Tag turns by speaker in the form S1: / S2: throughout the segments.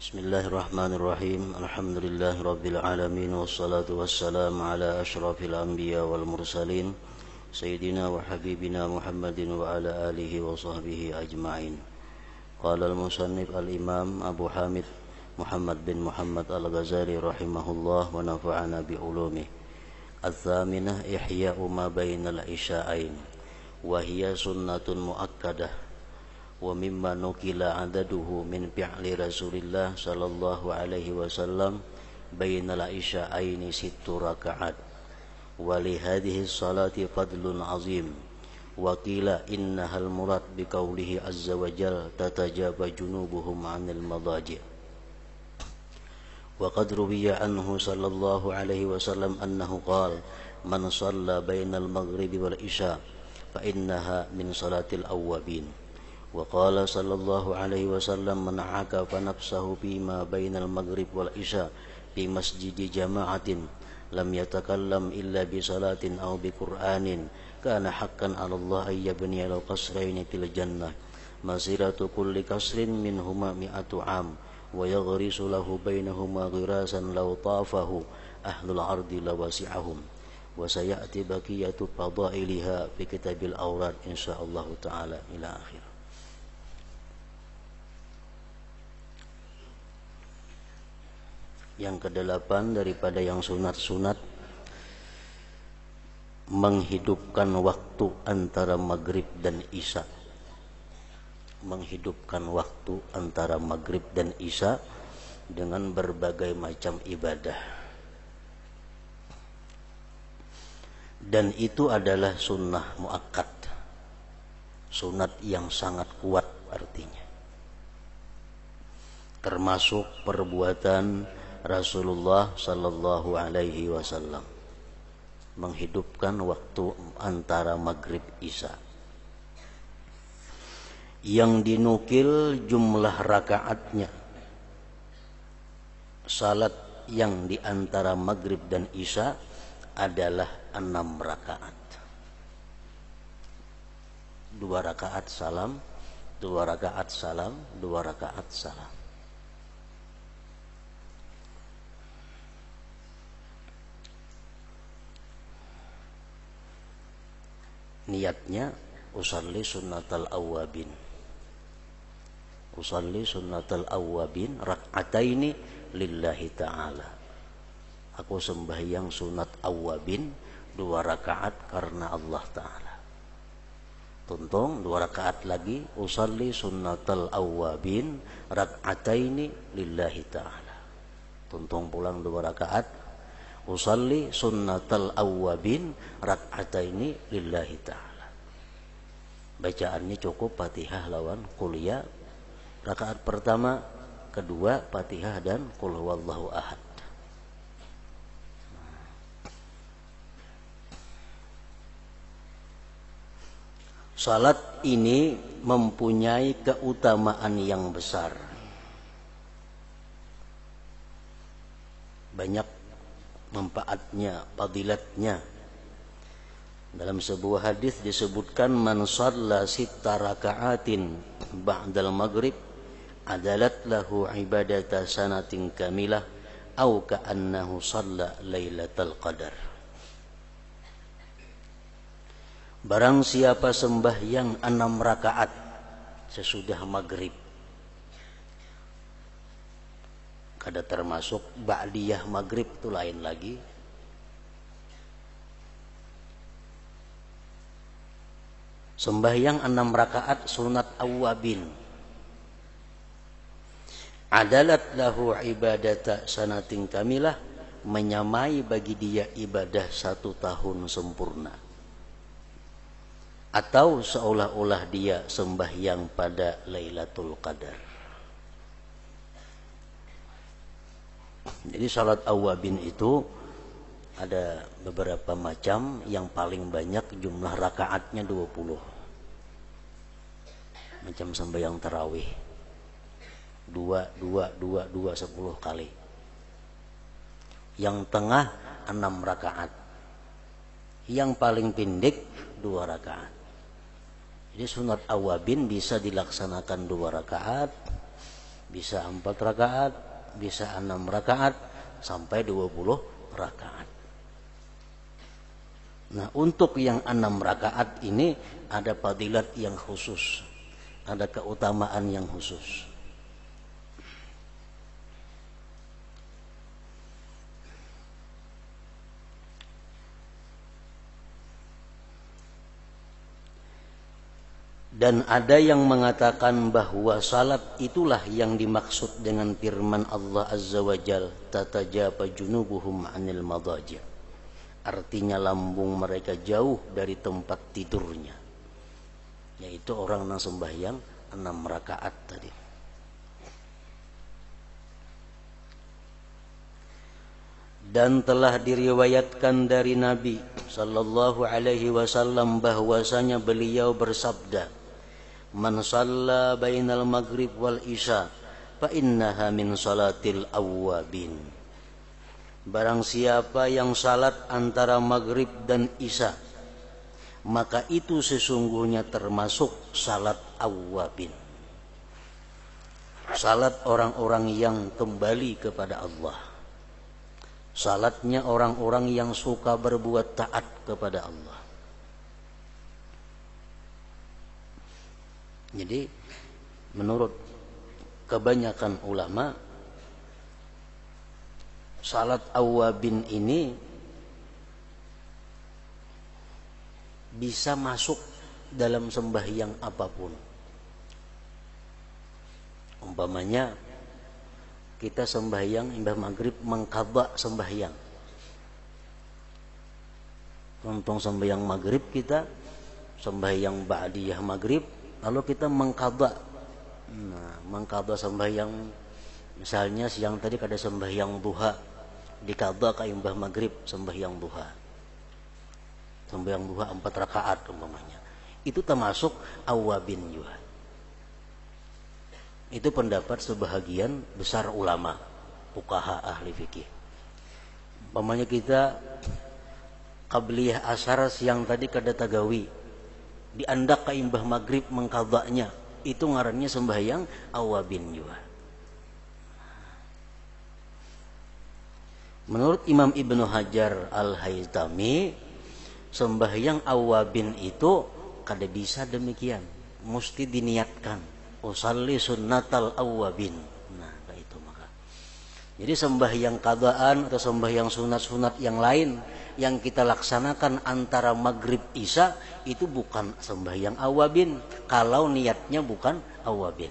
S1: Bismillahirrahmanirrahim. Alhamdulillahirabbil alamin wassalatu wassalamu ala asyrafil anbiya wal mursalin sayyidina wa habibina Muhammadin wa ala alihi wa sahbihi ajma'in. Qala al-musannif al-imam Abu Hamid Muhammad bin Muhammad al-Ghazali rahimahullah wa nafa'ana bi ulumih. Ats-tsaminah ihya'u ma bainal isya'ain wa hiya sunnatun muakkadah wa mimma nukila adaduhu min fi'li Rasulillah sallallahu alaihi wasallam bainal isya'aini sittu raka'at wa li hadhihi salati fadlun azim wa qila innahal murad bi qawlihi azza wa jalla tatajaba junubuhum 'anil madaji' wa qad ruwiya anhu sallallahu alaihi wasallam annahu qala man shalla bainal maghribi wal isya fa innaha min salatil awwabin. وقال صلى الله عليه وسلم من عاكف نفسه فيما بين المغرب والعشاء في مسجد جماعة لم يتكلم إلا بصلاة أو بقرآن كان حقا على الله أن يبني له قصرين في الجنة مسيرة كل قصر منهما 100 عام ويغرس له بينهما غراسا لو طافه أهل الأرض لوسعهم وسيأتي بقية فضائلها في كتاب الأوراد إن شاء الله تعالى إلى آخره. Yang kedelapan daripada yang sunat-sunat, menghidupkan waktu antara maghrib dan isya. Menghidupkan waktu antara maghrib dan isya dengan berbagai macam ibadah. Dan itu adalah sunnah muakkad, sunat yang sangat kuat artinya. Termasuk perbuatan Rasulullah sallallahu alaihi wasallam menghidupkan waktu antara maghrib isya. Yang dinukil jumlah rakaatnya, salat yang di antara maghrib dan isya adalah 6 rakaat. 2 rakaat salam, 2 rakaat salam, 2 rakaat salam. Niatnya usalli sunnatal awwabin. Usalli sunnatal awwabin rak'ataini lillahi ta'ala. Aku sembahyang sunat awwabin 2 rakaat karena Allah Ta'ala. Tuntung 2 rakaat lagi, usalli sunnatal awwabin rak'ataini lillahi ta'ala. Tuntung pulang 2 rakaat, usalli sunnatal awwabin rak'ataini lillahi ta'ala. Bacaannya cukup Fatihah lawan qul ya rakaat pertama, kedua Fatihah dan qul huwallahu ahad. Salat ini mempunyai keutamaan yang besar. Banyak manfaatnya, fadilatnya. Dalam sebuah hadis disebutkan man shalla 6 raka'atin ba'dal maghrib adalat lahu ibadata sanatin kamilah au ka'annahu shalla lailatal qadar. Barang siapa sembahyang 6 rakaat sesudah maghrib, kada termasuk ba'diyah maghrib, itu lain lagi. Sembahyang 6 rakaat sunat awwabin adalat lahu ibadata sanatin kamilah, menyamai bagi dia ibadah 1 tahun sempurna. Atau seolah-olah dia sembahyang pada Lailatul Qadar. Jadi salat awwabin itu ada beberapa macam, yang paling banyak jumlah rakaatnya 20. Macam sembahyang tarawih 2 10 kali. Yang tengah 6 rakaat. Yang paling pendek 2 rakaat. Jadi sunat awwabin bisa dilaksanakan 2 rakaat, Bisa 4 rakaat, bisa 6 rakaat, sampai 20 rakaat. Nah, untuk yang 6 rakaat ini ada fadilat yang khusus, ada keutamaan yang khusus. Dan ada yang mengatakan bahwa salat itulah yang dimaksud dengan firman Allah Azza wa Jal, tatajafa junubuhum 'anil madaji'. Artinya lambung mereka jauh dari tempat tidurnya. Yaitu orang yang sembahyang 6 rakaat tadi. Dan telah diriwayatkan dari Nabi sallallahu alaihi wasallam bahwasanya beliau bersabda, man shalla bainal maghrib wal isya fa innaha min salatil awwabin. Barang siapa yang salat antara maghrib dan isya, maka itu sesungguhnya termasuk salat awwabin. Salat orang-orang yang kembali kepada Allah. Salatnya orang-orang yang suka berbuat taat kepada Allah. Jadi menurut kebanyakan ulama, salat awwabin ini bisa masuk dalam sembahyang apapun. Umpamanya kita sembahyang imbah maghrib mengqadha sembahyang. Untung sembahyang maghrib kita sembahyang ba'diyah maghrib, lalu kita mengqadha. Nah, mengqadha sembahyang, misalnya siang tadi kada sembahyang duha, dikadha ka imbah maghrib sembahyang duha. Sembahyang duha 4 rakaat umpamanya. Itu termasuk awwabin juga. Itu pendapat sebahagian besar ulama, fuqaha ahli fikih. Umpamanya kita qabliyah asar siang tadi kada tagawi, diandak ka imbah maghrib mengqadhanya, itu ngarannya sembahyang awwabin juga. Menurut Imam Ibnu Hajar Al-Haytami, sembahyang awwabin itu kada bisa demikian, mesti diniatkan. Usalli sunnatal awwabin. Nah, itu maka. Jadi sembahyang qadaan atau sembahyang sunat-sunat yang lain yang kita laksanakan antara maghrib isya itu bukan sembahyang awwabin kalau niatnya bukan awwabin.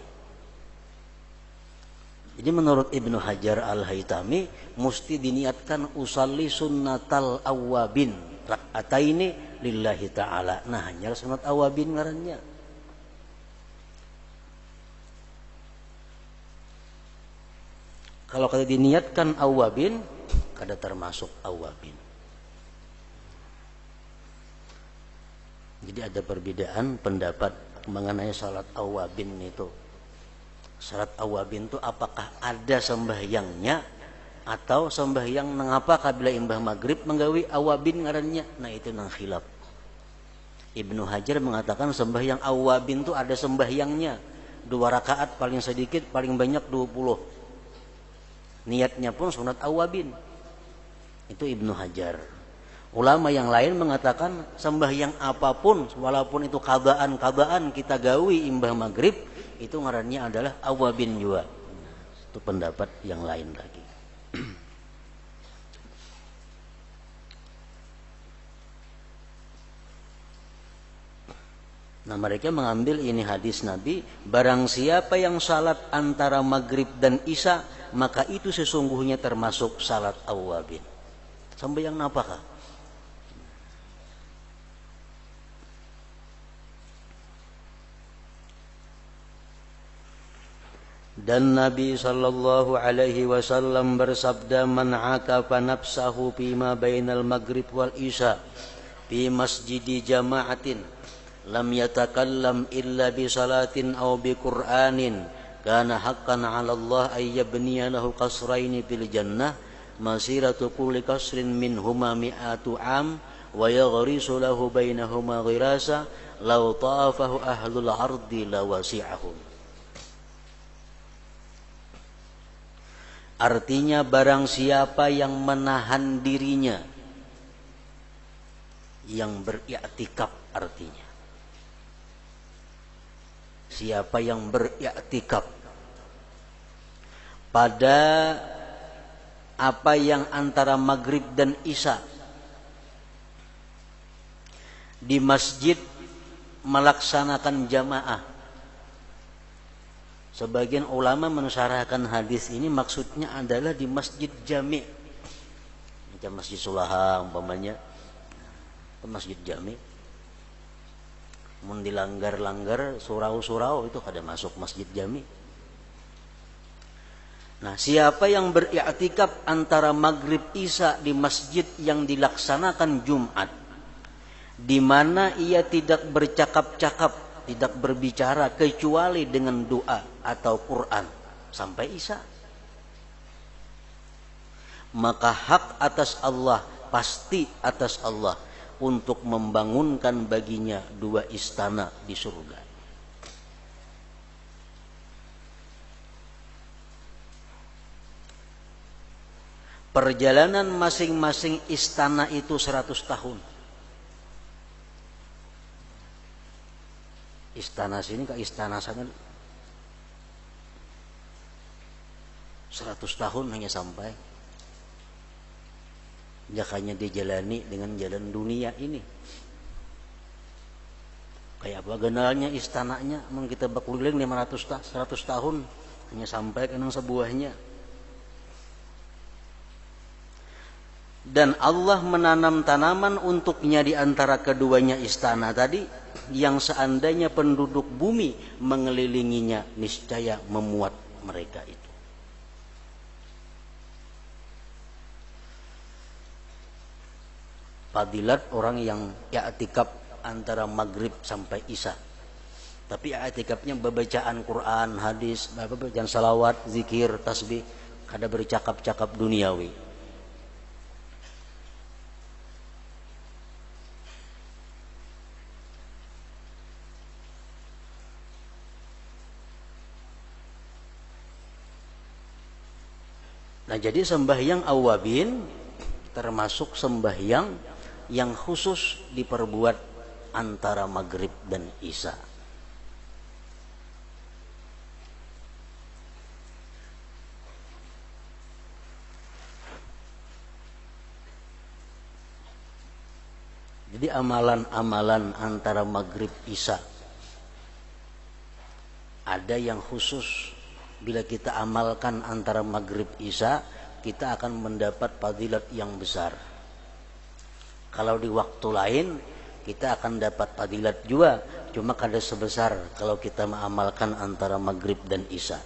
S1: Jadi menurut Ibnu Hajar Al-Haytami mesti diniatkan usalli sunnatal awwabin, rakataini lillahi ta'ala. Nah, hanya sunat awwabin ngarannya. Kalau kada diniatkan awwabin, kada termasuk awwabin. Jadi ada perbedaan pendapat mengenai salat awwabin itu. Salat awwabin itu apakah ada sembahyangnya atau sembahyang nangapa kabila imbah maghrib menggawi awwabin ngarannya? Nah, itu nang khilaf. Ibnu Hajar mengatakan sembahyang awwabin itu ada sembahyangnya. 2 rakaat paling sedikit, paling banyak 20. Niatnya pun sunat awwabin. Itu Ibnu Hajar. Ulama yang lain mengatakan sembahyang apapun walaupun itu qadaan kita gawi imbah maghrib, itu ngarannya adalah awwabin juga. Itu pendapat yang lain lagi. Nah, mereka mengambil ini hadis Nabi, barang siapa yang salat antara maghrib dan isya, maka itu sesungguhnya termasuk salat awwabin. Sembahyang napakah? Dan Nabi sallallahu alaihi wasallam bersabda, man akafa nafsahu fima bainal maghrib wal isya fi masjidi jama'atin lam yatakallam illa bi salatin aw bi qur'anin kana haqqan 'ala Allah ay yabniya lahu qasraini fil jannah masiratu kulli qasrin minhuma mi'atu 'am wa yaghrisu lahu bainahuma ghirasa law ta'afahu ahlul ardi lawasi'ahum. Artinya barang siapa yang menahan dirinya, yang beriktikaf artinya. Siapa yang beriktikaf pada apa yang antara maghrib dan isya di masjid melaksanakan jamaah. Sebagian ulama mensyarahkan hadis ini maksudnya adalah di masjid jami'. Macam Masjid Sulaha umpamanya, masjid jami'. Mun dilanggar-langgar surau-surau itu kada masuk masjid jami'. Nah, siapa yang beriktikaf antara maghrib isya di masjid yang dilaksanakan Jumat, di mana ia tidak bercakap-cakap, tidak berbicara kecuali dengan doa atau Quran sampai isya, maka hak atas Allah, pasti atas Allah untuk membangunkan baginya 2 istana di surga. Perjalanan masing-masing istana itu 100 tahun. Istana sini ke istana sana 100 tahun hanya sampai. Jakanya dijalani dengan jalan dunia ini. Kayak apa generalnya istananya, memang kita berkeliling 100 tahun hanya sampai ke sebuahnya. Dan Allah menanam tanaman untuknya di antara keduanya istana tadi, yang seandainya penduduk bumi mengelilinginya niscaya memuat mereka itu. Fadilat orang yang i'tikaf antara maghrib sampai isya. Tapi i'tikafnya bacaan Quran, hadis, bacaan salawat, zikir, tasbih, kada bercakap-cakap duniawi. Nah, jadi sembahyang awabin termasuk sembahyang yang khusus diperbuat antara maghrib dan isya. Jadi amalan-amalan antara maghrib isya ada yang khusus. Bila kita amalkan antara maghrib isya, kita akan mendapat fadilat yang besar. Kalau di waktu lain, kita akan dapat fadilat juga, cuma kada sebesar kalau kita mengamalkan antara maghrib dan isya.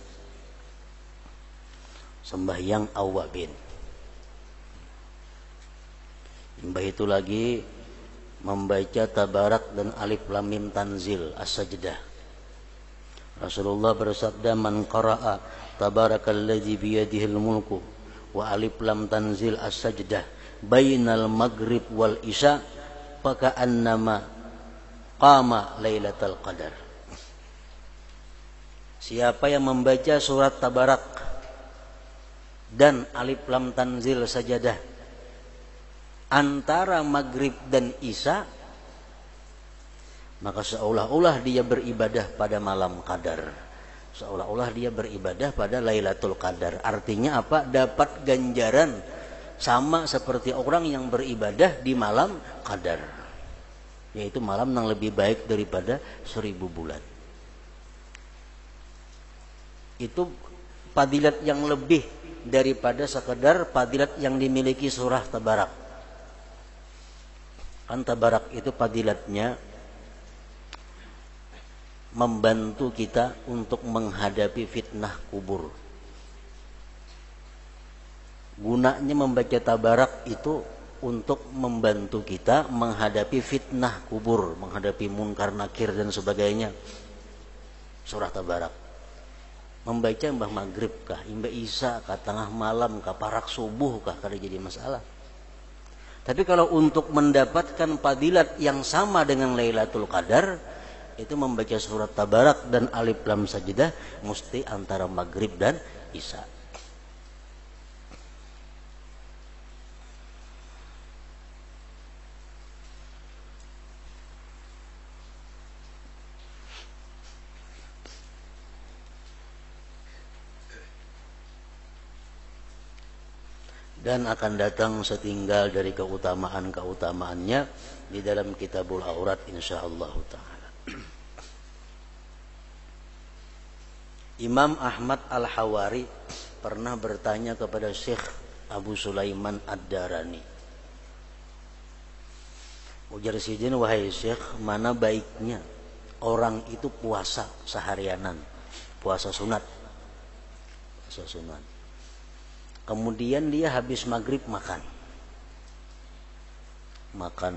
S1: Sembahyang awabin. Mbah itu lagi membaca tabarak dan alif lam mim tanzil as-sajdah. Rasulullah bersabda, man qara'a tabarakalladzi biyadihil mulku wa alif lam tanzil as-sajdah bainal maghrib wal isya faka'annama qama lailatul qadar. Siapa yang membaca surat tabarak dan alif lam tanzil sajadah antara maghrib dan isya, maka seolah-olah dia beribadah pada malam qadar, seolah-olah dia beribadah pada Lailatul Qadar. Artinya apa? Dapat ganjaran sama seperti orang yang beribadah di malam qadar, yaitu malam yang lebih baik daripada 1000 bulan. Itu fadilat yang lebih daripada sekedar fadilat yang dimiliki surah Tabarak. Kan Tabarak itu fadilatnya membantu kita untuk menghadapi fitnah kubur. Gunanya membaca tabarak itu untuk membantu kita menghadapi fitnah kubur, menghadapi munkar nakir dan sebagainya. Surah tabarak. Membaca mbah maghrib kah, mbah isya kah, tengah malam kah, parak subuh kah, kada jadi masalah. Tapi kalau untuk mendapatkan fadilat yang sama dengan Lailatul Qadar, itu membaca surat tabarak dan alif lam sajdah mesti antara maghrib dan isya. dan akan datang setinggal dari keutamaan-keutamaannya di dalam Kitabul Aurat insyaallah taala. Imam Ahmad Al-Hawari pernah bertanya kepada Syekh Abu Sulaiman Ad-Darani. Ujar sidin, wahai Syekh, mana baiknya orang itu puasa seharianan, puasa sunat. Puasa sunat. Kemudian dia habis maghrib makan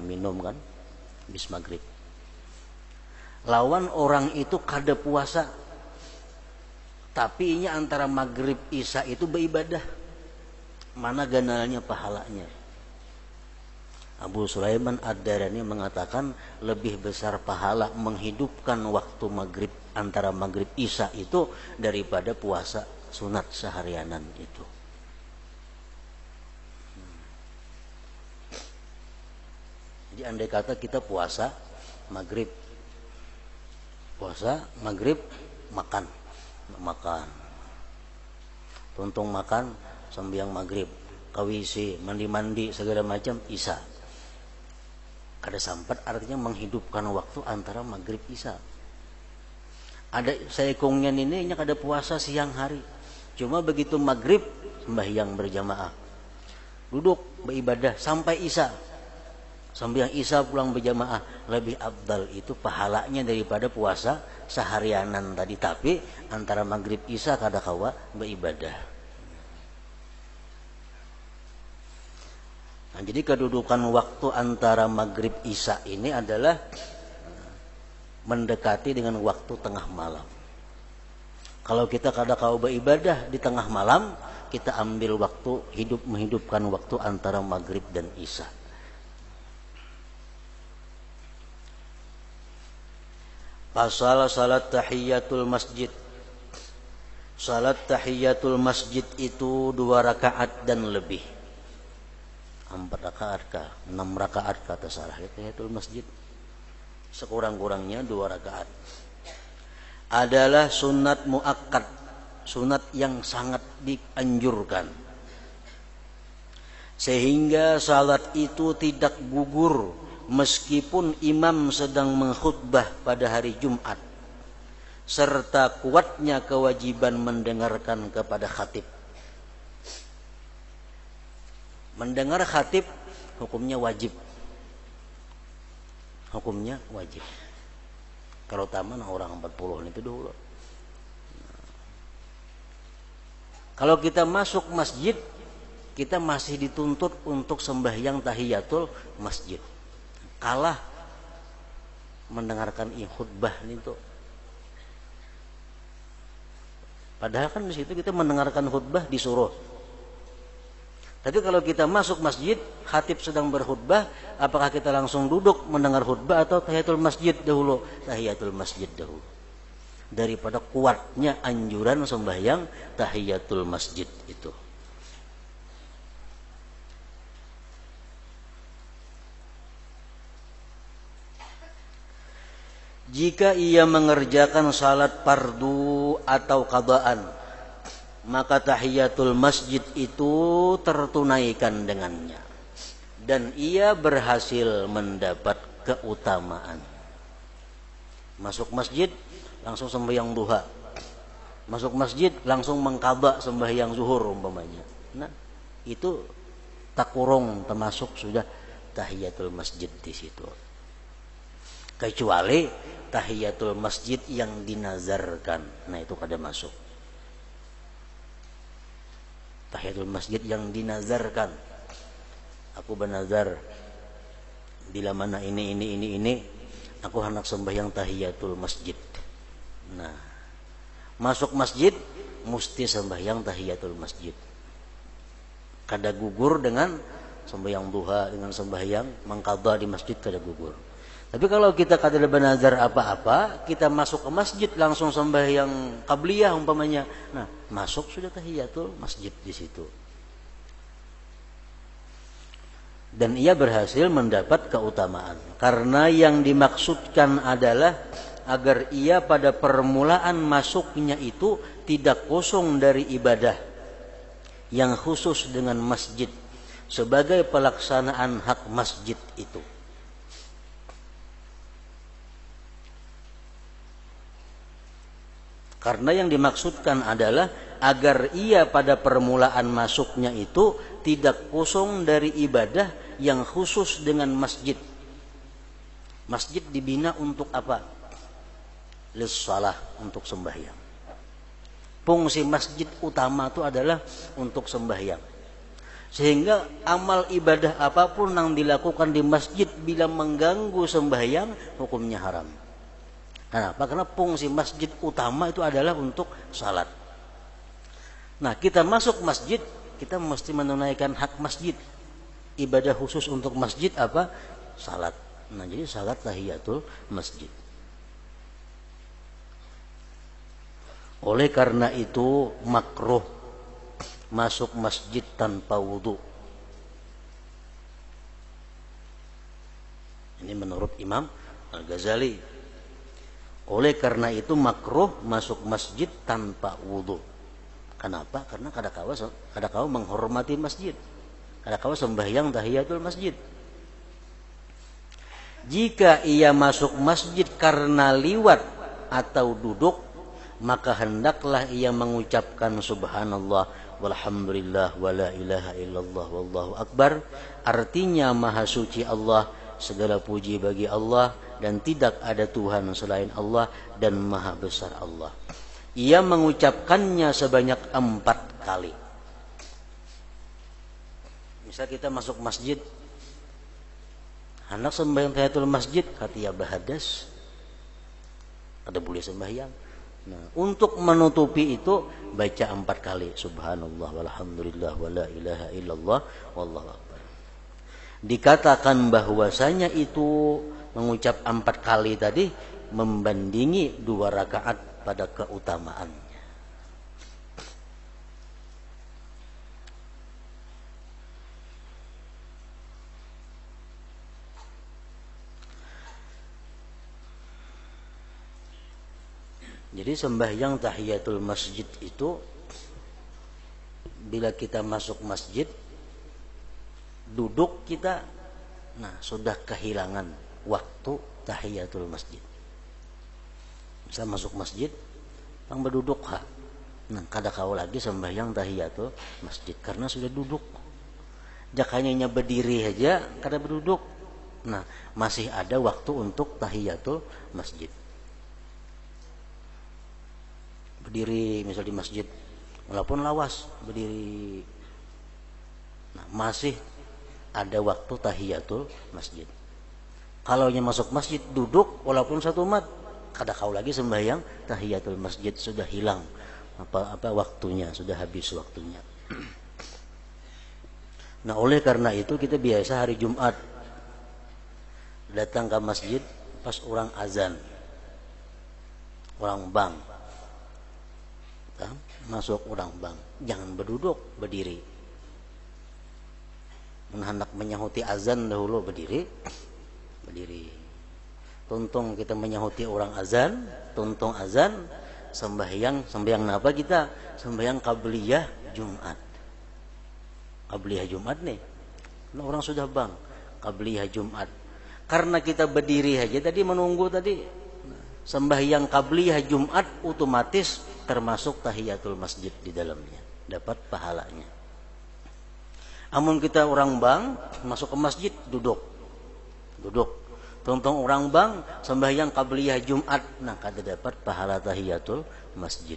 S1: minum kan, habis maghrib. Lawan orang itu kada puasa, tapi ini antara maghrib isya itu beribadah, mana ganalnya pahalanya? Abu Sulaiman Ad-Darani mengatakan lebih besar pahala menghidupkan waktu maghrib antara maghrib isya itu daripada puasa sunat seharianan itu. Jadi andai kata kita puasa maghrib makan tuntung makan sembahyang maghrib, kawisi mandi segala macam isya, kada sampat, artinya menghidupkan waktu antara maghrib isya. Ada seekongnya ini kada puasa siang hari, cuma begitu maghrib sembahyang berjamaah, duduk beribadah sampai isya, sembahyang isya pulang berjamaah, lebih afdal itu pahalanya daripada puasa seharianan tadi, tapi antara maghrib isya kada kawa beribadah. Nah, jadi kedudukan waktu antara maghrib isya ini adalah mendekati dengan waktu tengah malam. Kalau kita kada kawa beribadah di tengah malam, kita ambil waktu menghidupkan waktu antara maghrib dan isya. Pasal salat tahiyatul masjid. Salat tahiyatul masjid itu 2 rakaat dan lebih. 4 rakaat kah? 6 rakaat kata salah. Tahiyatul masjid sekurang-kurangnya 2 rakaat. Adalah sunat muakkad, sunat yang sangat dianjurkan. Sehingga salat itu tidak gugur meskipun imam sedang mengkhutbah pada hari Jumat, serta kuatnya kewajiban mendengarkan kepada khatib. Mendengar khatib hukumnya wajib. Hukumnya wajib. Terutama orang 40 itu dulu. Kalau kita masuk masjid, kita masih dituntut untuk sembahyang tahiyatul masjid. Kalah mendengarkan khutbah itu. Padahal kan di situ kita mendengarkan khutbah disuruh. Tapi kalau kita masuk masjid, khatib sedang berkhutbah, apakah kita langsung duduk mendengar khutbah atau tahiyatul masjid dahulu? Tahiyatul masjid dahulu. Daripada kuatnya anjuran sembahyang tahiyatul masjid itu. Jika ia mengerjakan salat fardu atau qadaan, maka tahiyatul masjid itu tertunaikan dengannya dan ia berhasil mendapat keutamaan. Masuk masjid langsung sembahyang duha, masuk masjid langsung mengqadha sembahyang zuhur umpamanya. Nah, itu takurung termasuk sudah tahiyatul masjid di situ. Kecuali tahiyatul masjid yang dinazarkan, nah itu kada masuk. Tahiyatul masjid yang dinazarkan, aku bernazar bila mana ini aku hendak sembahyang tahiyatul masjid. Nah, masuk masjid mesti sembahyang tahiyatul masjid. Kada gugur dengan sembahyang duha, dengan sembahyang mengqadha di masjid kada gugur. Tapi kalau kita kada bernazar apa-apa, kita masuk ke masjid langsung sembahyang qabliyah umpamanya. Nah, masuk sudah tahiyatul masjid di situ. Dan ia berhasil mendapat keutamaan. Karena yang dimaksudkan adalah agar ia pada permulaan masuknya itu tidak kosong dari ibadah. yang khusus dengan masjid sebagai pelaksanaan hak masjid itu. Karena yang dimaksudkan adalah agar ia pada permulaan masuknya itu tidak kosong dari ibadah yang khusus dengan masjid. Masjid dibina untuk apa? Lis-shalah, untuk sembahyang. Fungsi masjid utama itu adalah untuk sembahyang. Sehingga amal ibadah apapun yang dilakukan di masjid bila mengganggu sembahyang, hukumnya haram. Kenapa? Karena fungsi masjid utama itu adalah untuk salat. Nah, kita masuk masjid, kita mesti menunaikan hak masjid. Ibadah khusus untuk masjid apa? Salat. Nah, jadi salat tahiyatul masjid. Oleh karena itu makruh masuk masjid tanpa wudu. Ini menurut Imam Al-Ghazali. Oleh karena itu makruh masuk masjid tanpa wudu. Kenapa? Karena kadang-kala menghormati masjid. Kadang-kala sembahyang tahiyatul masjid. Jika ia masuk masjid karena liwat atau duduk, maka hendaklah ia mengucapkan subhanallah walhamdulillah wala ilaha illallah wallahu akbar. Artinya maha suci Allah, segala puji bagi Allah, dan tidak ada Tuhan selain Allah, dan maha besar Allah. Ia mengucapkannya sebanyak 4 kali. Misal kita masuk masjid, hendak sembahyang tahiyatul masjid, katiya bahadas, ada boleh sembahyang. Nah, untuk menutupi itu baca 4 kali subhanallah walhamdulillah wala ilaha illallah wallahu akbar. Dikatakan bahwasanya itu mengucap 4 kali tadi membandingi 2 rakaat pada keutamaannya. Jadi sembahyang tahiyatul masjid itu bila kita masuk masjid, duduk kita, nah sudah kehilangan waktu tahiyatul masjid. Bisa masuk masjid, bang berduduk ha. Nah kada kau lagi sembahyang tahiyatul masjid karena sudah duduk. Jakanya berdiri aja kada berduduk. Nah masih ada waktu untuk tahiyatul masjid. Berdiri misal di masjid, walaupun lawas berdiri, nah masih ada waktu tahiyatul masjid. Kalau masuk masjid duduk walaupun 1 mat, kada kau lagi sembahyang tahiyatul masjid, sudah hilang apa waktunya, sudah habis waktunya. Nah oleh karena itu kita biasa hari Jumat datang ke masjid pas orang azan, orang bang, masuk orang bang, jangan berduduk, berdiri. Hendak menyahuti azan dahulu berdiri. Tuntung kita menyahuti orang azan, tuntung azan, sembahyang apa kita? Sembahyang qabliyah Jumat. Qabliyah Jumat nih. Nah, orang sudah bang, qabliyah Jumat. Karena kita berdiri aja tadi menunggu tadi sembahyang qabliyah Jumat, otomatis termasuk tahiyatul masjid di dalamnya, dapat pahalanya. Amun kita orang bang masuk ke masjid duduk. Tuntung orang bang sembahyang qabliyah Jumat, nah kada dapat pahala tahiyatul masjid,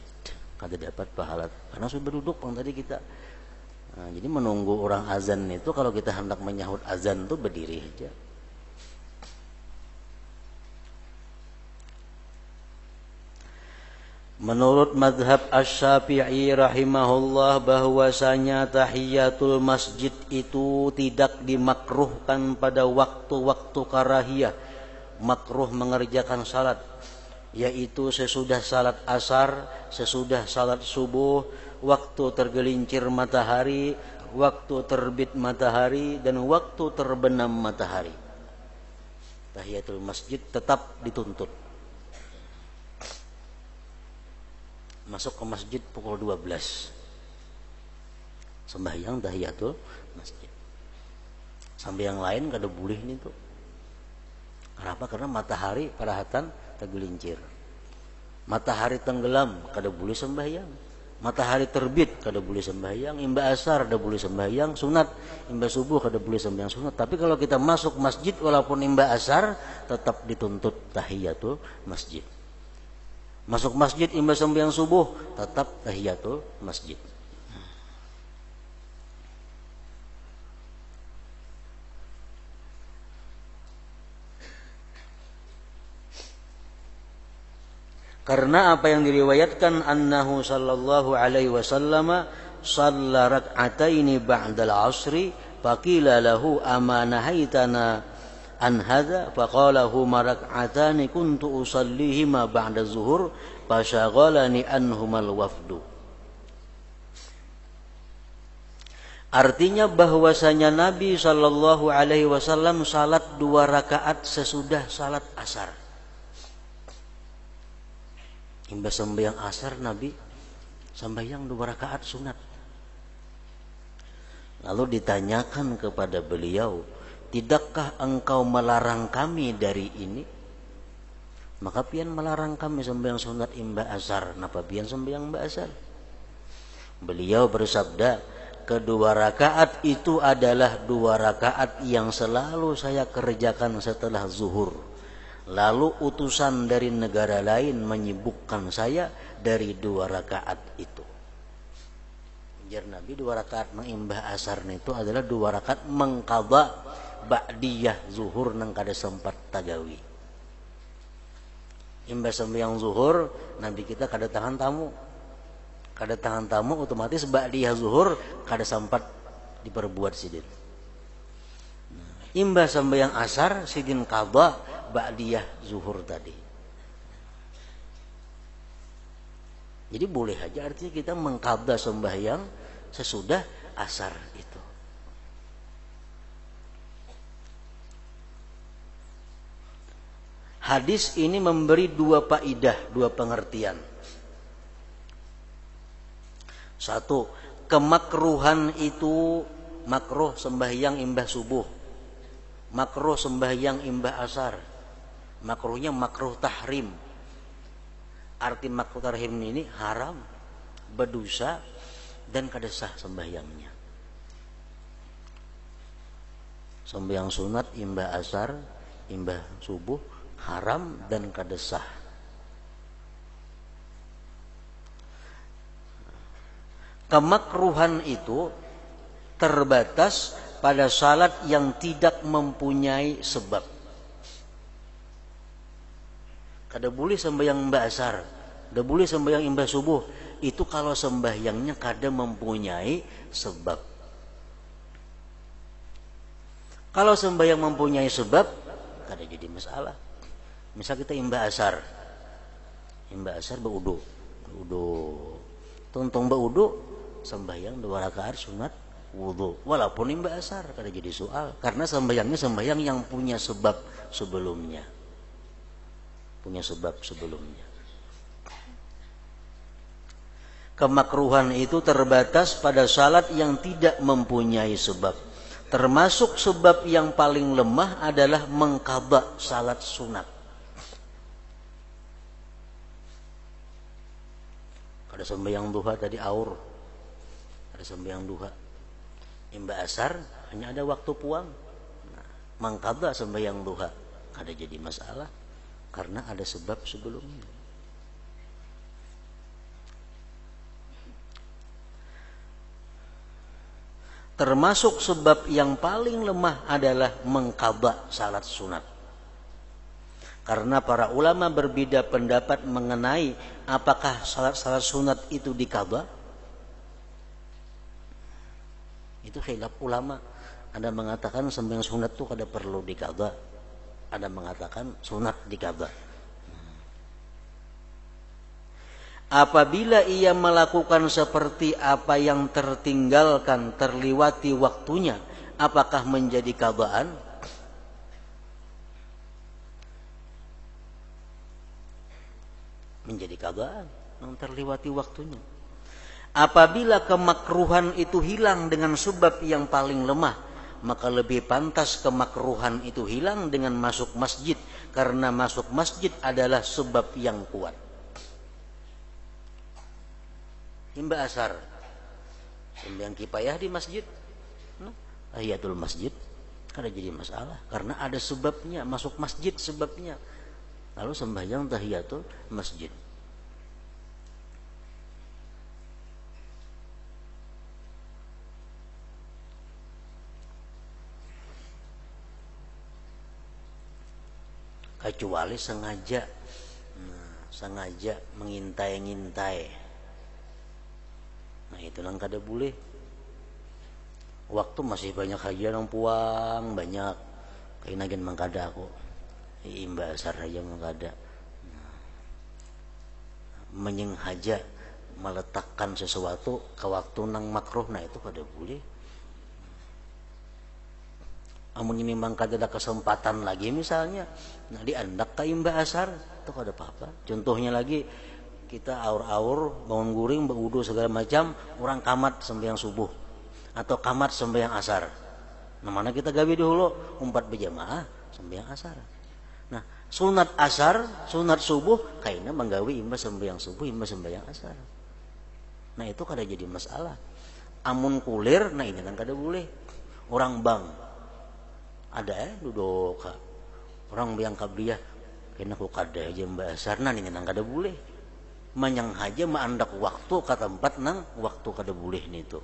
S1: kada dapat pahala karena sudah berduduk bang tadi kita. Nah, jadi menunggu orang azan itu, kalau kita hendak menyahut azan itu berdiri aja. Menurut madhab Asy-Syafi'i rahimahullah, bahwasanya tahiyatul masjid itu tidak dimakruhkan pada waktu-waktu karahiyah, makruh mengerjakan salat, yaitu sesudah salat asar, sesudah salat subuh, waktu tergelincir matahari, waktu terbit matahari, dan waktu terbenam matahari. Tahiyatul masjid tetap dituntut. Masuk ke masjid pukul 12. sembahyang tahiyatul masjid. Sampai yang lain kada boleh nih tuh. Kenapa? Karena matahari parahatan tergelincir. Matahari tenggelam kada boleh sembahyang. Matahari terbit kada boleh sembahyang. Imba asar kada boleh sembahyang sunat. Imba subuh kada boleh sembahyang sunat. Tapi kalau kita masuk masjid walaupun imba asar tetap dituntut tahiyatul masjid. Masuk masjid imba sembahyang subuh tetap tahiyatul masjid. Karena apa yang diriwayatkan annahu sallallahu alaihi wasallam shalla rak'ataini ba'dal 'ashri faqila lahu amanahaitana an hadza faqala huma rak'atani kuntu usallihima ba'da zuhur fashaghalani anhumal wafdu. Artinya bahwasanya Nabi sallallahu alaihi wasallam salat 2 rakaat sesudah salat asar. Imba sembahyang asar Nabi sembahyang 2 rakaat sunat. Lalu ditanyakan kepada beliau, tidakkah engkau melarang kami dari ini? Maka pian melarang kami sembahyang sunat imba asar. Napa pian sembahyang imba asar? Beliau bersabda, kedua rakaat itu adalah 2 rakaat yang selalu saya kerjakan setelah zuhur. Lalu utusan dari negara lain menyibukkan saya dari 2 rakaat itu. Jar Nabi 2 rakaat mengimbah asar itu adalah 2 rakaat mengqadha ba'diyah zuhur nang kada sempat tagawi. Imbah sembahyang zuhur Nabi kita kada tangan tamu. Kada tangan tamu otomatis ba'diyah zuhur kada sempat diperbuat sidin. Imbah sembahyang asar sidin qadha ba'diyah zuhur tadi. Jadi boleh aja artinya kita mengqadha sembahyang sesudah asar itu. Hadis ini memberi 2 faidah, 2 pengertian. 1, kemakruhan itu makruh sembahyang imbah subuh. Makruh sembahyang imbah asar. Makruhnya makruh tahrim. Arti makruh tahrim ini haram, berdosa dan kada sah sembahyangnya. Sembahyang sunat imbah asar, imbah subuh haram dan kada sah. Kemakruhan itu terbatas pada salat yang tidak mempunyai sebab. Kada boleh sembahyang imbah asar, kada boleh sembahyang imbah subuh. Itu kalau sembahyangnya kada mempunyai sebab. Kalau sembahyang mempunyai sebab, kada jadi masalah. Misal kita imbah asar berwudu, Tungtung berwudu, sembahyang 2 rakaat sunat wudu. Walaupun imbah asar kada jadi soal, karena sembahyangnya sembahyang yang punya sebab sebelumnya. Kemakruhan itu terbatas pada salat yang tidak mempunyai sebab. Termasuk sebab yang paling lemah adalah mengqadha salat sunat. Kada sembahyang duha tadi aur. Kada sembahyang duha. Imbah asar hanya ada waktu puang. Mengqadha sembahyang duha kada jadi masalah. Karena ada sebab sebelumnya. Termasuk sebab yang paling lemah adalah mengqadha salat sunat. Karena para ulama berbeda pendapat mengenai apakah salat sunat itu diqadha. Itu khilaf ulama. Ada mengatakan sembahyang sunat itu kada perlu diqadha. Ada mengatakan sunat diqadha. Apabila ia melakukan seperti apa yang tertinggalkan, terliwati waktunya, apakah menjadi qadhaan? Menjadi qadhaan yang terliwati waktunya. Apabila kemakruhan itu hilang dengan sebab yang paling lemah, maka lebih pantas kemakruhan itu hilang dengan masuk masjid, karena masuk masjid adalah sebab yang kuat. Himba asar, sembahyang kifayah di masjid, tahiyatul masjid, kada jadi masalah karena ada sebabnya, masuk masjid sebabnya. Lalu sembahyang tahiyatul masjid. Kecuali sengaja mengintai-ngintai, nah itu nang kada boleh. Waktu masih banyak hajian yang puang banyak, kayak nagen mangkada aku imba asar aja mangkada, menyengaja meletakkan sesuatu ke waktu nang makruh, nah itu kada boleh. Amun ini mangkada ada kesempatan lagi misalnya, nah diandak ka imba asar itu kada apa-apa. Contohnya lagi, kita aur-aur bangun guring berwudu segala macam, orang kamat sembahyang subuh atau kamat sembahyang asar, nah mana kita gawe dulu 4 berjamaah sembahyang asar. Nah sunat asar, sunat subuh kayaknya menggawe imba sembahyang subuh, imba sembahyang asar, nah itu kada jadi masalah. Amun kulir, nah ini kan kada boleh. Orang bang ada duduk orang biang kabliah kena ku kada aja mbak asar, nah ini nang kada boleh. Manyang haja maandak waktu ke tempat nang waktu kada boleh nitu.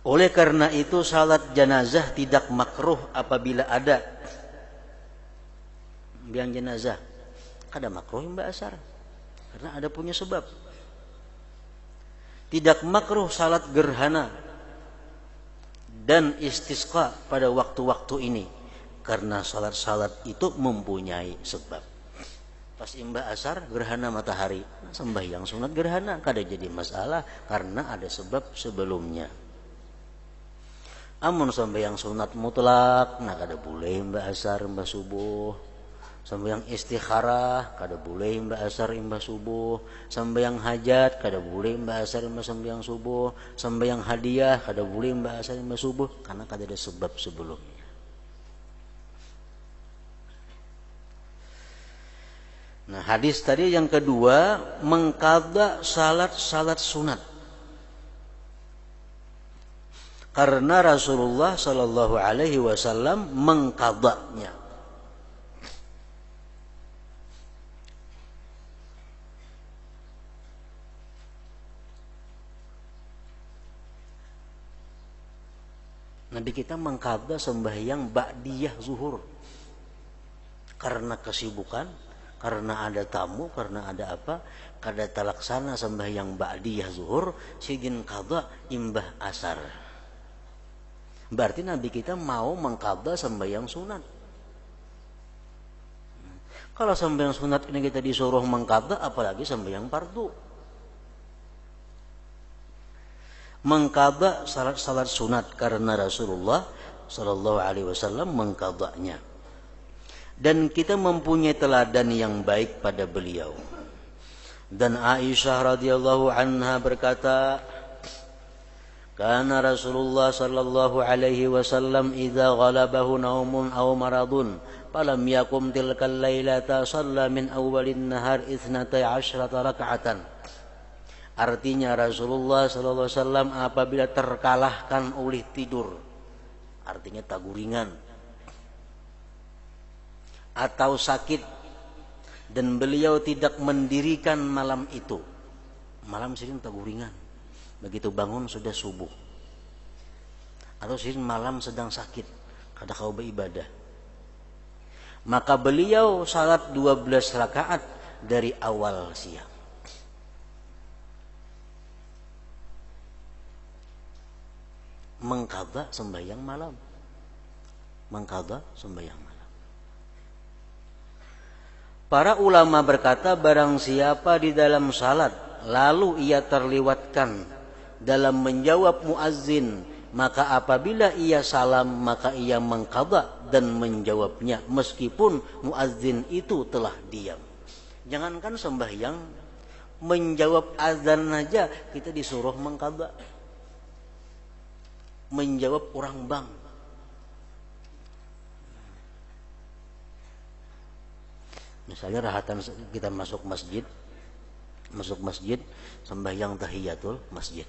S1: Oleh karena itu salat jenazah tidak makruh apabila ada biang jenazah, kada makruh mbak asar karena ada punya sebab. Tidak makruh salat gerhana dan istisqa pada waktu-waktu ini karena salat-salat itu mempunyai sebab. Pas imba asar gerhana matahari, sembahyang sunat gerhana kada jadi masalah karena ada sebab sebelumnya. Amun sembahyang sunat mutlak, nah kada boleh imba asar imba subuh. Sembahyang istikharah kada boleh imba asar imba subuh. Sembahyang hajat kada boleh imba asar imba sembahyang subuh. Sembahyang hadiah kada boleh imba asar imba subuh karena kada ada sebab sebelumnya. Nah hadis tadi yang kedua, mengqadha salat sunat. Karena Rasulullah sallallahu alaihi wasallam mengqadhanya. Nabi kita mengqadha sembahyang ba'diyah zuhur karena kesibukan, karena ada tamu, karena ada apa, kada talaksana sembahyang ba'diyah zuhur sigin qadha imbah asar. Berarti Nabi kita mau mengqadha sembahyang sunat. Kalau sembahyang sunat ini kita disuruh mengqadha, apalagi sembahyang fardu. Mengqadha salat sunat karena Rasulullah sallallahu alaihi wasallam mengqadhanya. Dan kita mempunyai teladan yang baik pada beliau. Dan Aisyah radhiyallahu anha berkata, kana Rasulullah sallallahu alaihi wasallam idza ghalabahu naumun aw maradun falam yakum tilkal lailata shalla min awwalin nahar 12 raka'atan. Artinya Rasulullah sallallahu alaihi wasallam apabila terkalahkan oleh tidur, artinya taguringan atau sakit, dan beliau tidak mendirikan malam itu, malam sering taguringan, begitu bangun sudah subuh, atau sering malam sedang sakit kada kau beribadah, maka beliau salat 12 rakaat dari awal siang. Mengqadha sembahyang malam, mengqadha sembahyang malam. Para ulama berkata, barang siapa di dalam salat lalu ia terlewatkan dalam menjawab muazzin, maka apabila ia salam maka ia mengqadha dan menjawabnya meskipun muazzin itu telah diam. Jangankan sembahyang, menjawab azan aja kita disuruh mengqadha. Menjawab orang bank. Misalnya rahatan kita masuk masjid sembahyang tahiyatul masjid.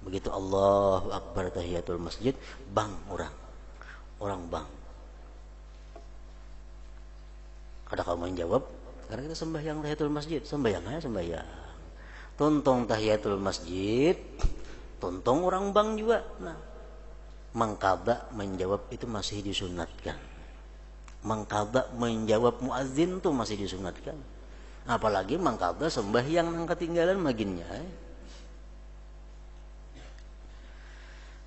S1: Begitu Allahu Akbar tahiyatul masjid, bang orang bang. Kada kamu menjawab karena kita sembahyang tahiyatul masjid, sembahyang. Tontong tahiyatul masjid, tontong orang bang juga. Nah, mengqadha menjawab itu masih disunatkan. Mengqadha menjawab muadzin itu masih disunatkan. Apalagi mengqadha sembahyang yang ketinggalan maginnya.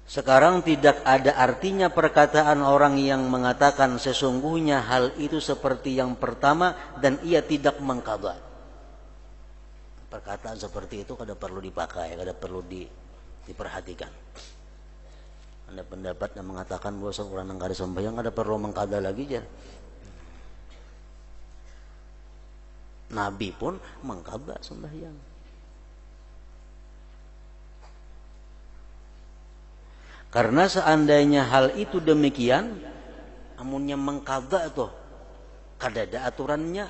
S1: Sekarang tidak ada artinya perkataan orang yang mengatakan sesungguhnya hal itu seperti yang pertama dan ia tidak mengqadha. Perkataan seperti itu kada perlu dipakai, kada perlu diperhatikan. Ada pendapat yang mengatakan bahwa seorang yang kada sembahyang kada perlu mengqadha lagi aja. Nabi pun mengqadha sembahyang. Karena seandainya hal itu demikian, amunnya mengqadha tuh kada ada aturannya.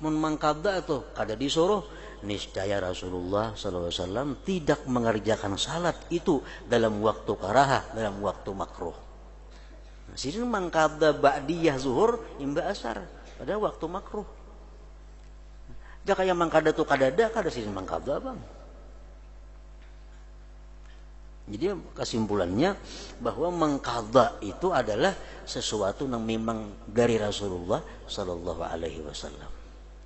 S1: Mun mengqadha tuh kada disuruh, niscaya Rasulullah SAW tidak mengerjakan salat itu dalam waktu karahah, dalam waktu makruh. Nah, sini mengqadha ba'diyah zuhur imba asar pada waktu makruh. Jika yang mengqadha tuh kada sini mengqadha bang. Jadi kesimpulannya bahwa mengqadha itu adalah sesuatu yang memang dari Rasulullah sallallahu alaihi wasallam.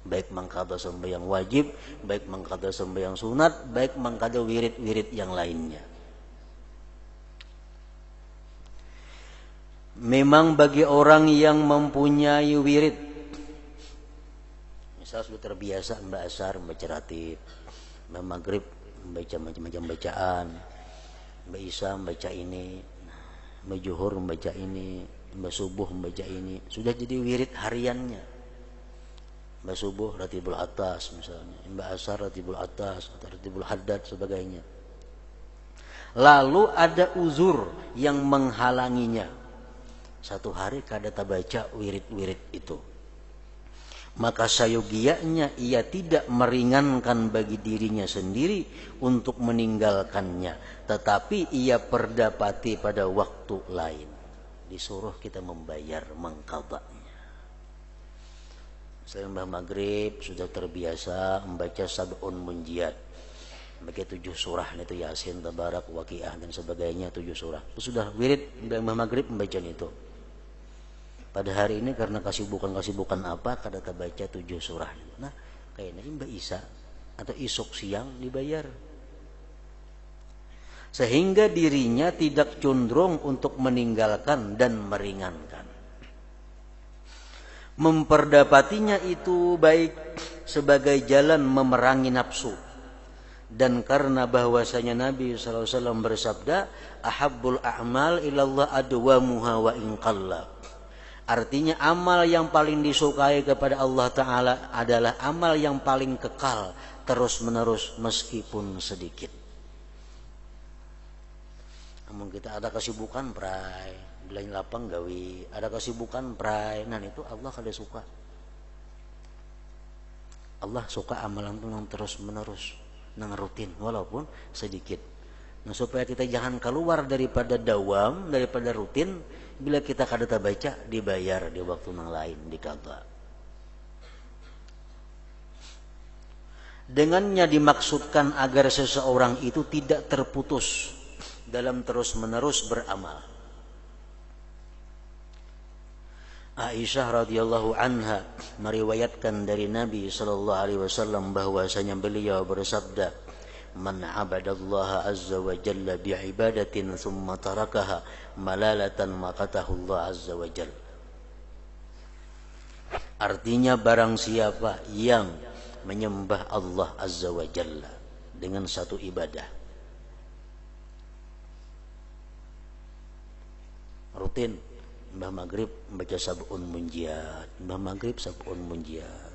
S1: Baik mengqadha sembahyang wajib, baik mengqadha sembahyang sunat, baik mengqadha wirid-wirid yang lainnya. Memang bagi orang yang mempunyai wirid, misal sudah terbiasa membaca asar, membaca ratib, maghrib membaca macam-macam bacaan, Mbak Isa membaca ini, Mbak Juhur membaca ini, Mbak Subuh membaca ini, sudah jadi wirid hariannya. Mbak Subuh ratibul atas misalnya, Mbak Asar ratibul atas, atau ratibul haddad sebagainya. Lalu ada uzur yang menghalanginya, satu hari kada tabaca wirid-wirid itu, maka sayogianya ia tidak meringankan bagi dirinya sendiri untuk meninggalkannya, tetapi ia perdapati pada waktu lain. Disuruh kita membayar mengqadhanya. Selain Mbah Maghrib sudah terbiasa membaca sab'un munjiat, membaca 7 surah itu Yasin, Tabarak, Waqiah dan sebagainya, 7 surah. Sudah wirid Mbah Maghrib membaca itu. Pada hari ini karena kesibukan apa kada terbaca 7 surah. Nah, kayaknya Mbak Isa atau isuk siang dibayar. Sehingga dirinya tidak condong untuk meninggalkan dan meringankan. Memperdapatinya itu baik sebagai jalan memerangi nafsu. Dan karena bahwasanya Nabi SAW bersabda, ahabbul a'mal ilallah adwamuha wa in qalla. Artinya amal yang paling disukai kepada Allah Ta'ala adalah amal yang paling kekal terus menerus meskipun sedikit. Namun kita ada kesibukan prai, belanja lapang gawi, ada kesibukan prai, nah itu Allah kada suka. Allah suka amalan itu yang terus menerus, yang rutin walaupun sedikit. Nah supaya kita jangan keluar daripada dawam, daripada rutin, bila kita kada baca dibayar di waktu yang lain, diqadha. Dengannya dimaksudkan agar seseorang itu tidak terputus dalam terus-menerus beramal. Aisyah radhiyallahu anha meriwayatkan dari Nabi sallallahu alaihi wasallam bahwasanya beliau bersabda, man abadallaha azza wa jalla bi'ibadatin thumma tarakaha malalatan maqatahu Allah azza wa jalla. Artinya barang siapa yang menyembah Allah azza wa jalla dengan satu ibadah rutin, Mbah Maghrib membaca sab'un munjiat, Mbah Maghrib sab'un munjiat,